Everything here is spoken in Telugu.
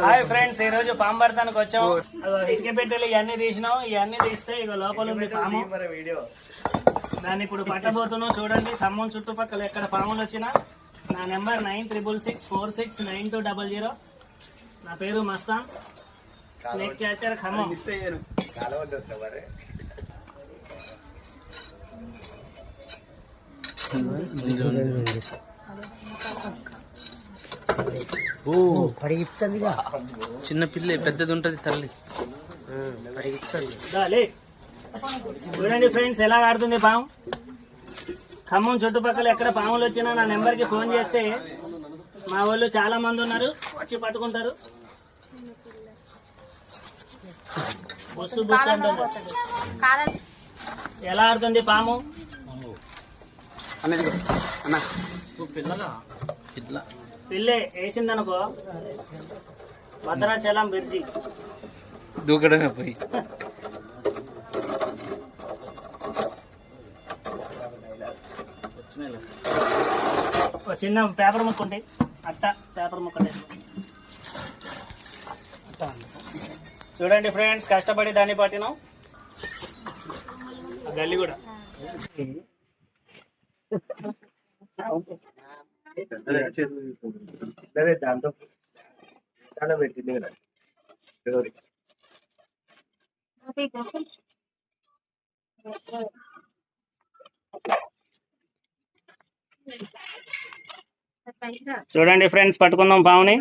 హాయ్ ఫ్రెండ్స్, ఈ రోజు పాము పడతానికి వచ్చాం. ఇటుక పెట్టెలు ఇవన్నీ తీసినాం. ఇవన్నీ తీస్తే ఇక లోపల ఉంది పాము. దాన్ని ఇప్పుడు పట్టబోతున్నాం. చూడండి, ఖమ్మం చుట్టుపక్కల ఎక్కడ పాములు వచ్చినా నా నెంబర్ 9666469200. నా పేరు మస్తాన్, స్నేక్ క్యాచర్, ఖమ్మం. చిన్న పిల్ల పెద్దది ఉంటది తల్లి. చూడండి ఫ్రెండ్స్, ఎలా ఆడుతుంది పాము. ఖమ్మం చుట్టుపక్కల ఎక్కడ పాములు వచ్చినా నా నెంబర్కి ఫోన్ చేస్తే మా వాళ్ళు చాలా మంది ఉన్నారు, వచ్చి పట్టుకుంటారు. బస్సు బస్సు ఉంటుంది. ఎలా ఆడుతుంది పాము. పిల్లే వేసిందనుకో భద్రాచలం బ్రిడ్జి దూకడమే పోయి. చిన్న పేపర్ ముక్క ఉంటాయి, అట్ట పేపర్ ముక్క. చూడండి ఫ్రెండ్స్, కష్టపడి దాన్ని పట్టినాం. గల్లి కూడా దాంతో చాలా పెట్టింది కదా. చూడండి ఫ్రెండ్స్, పట్టుకుందాం పాముని.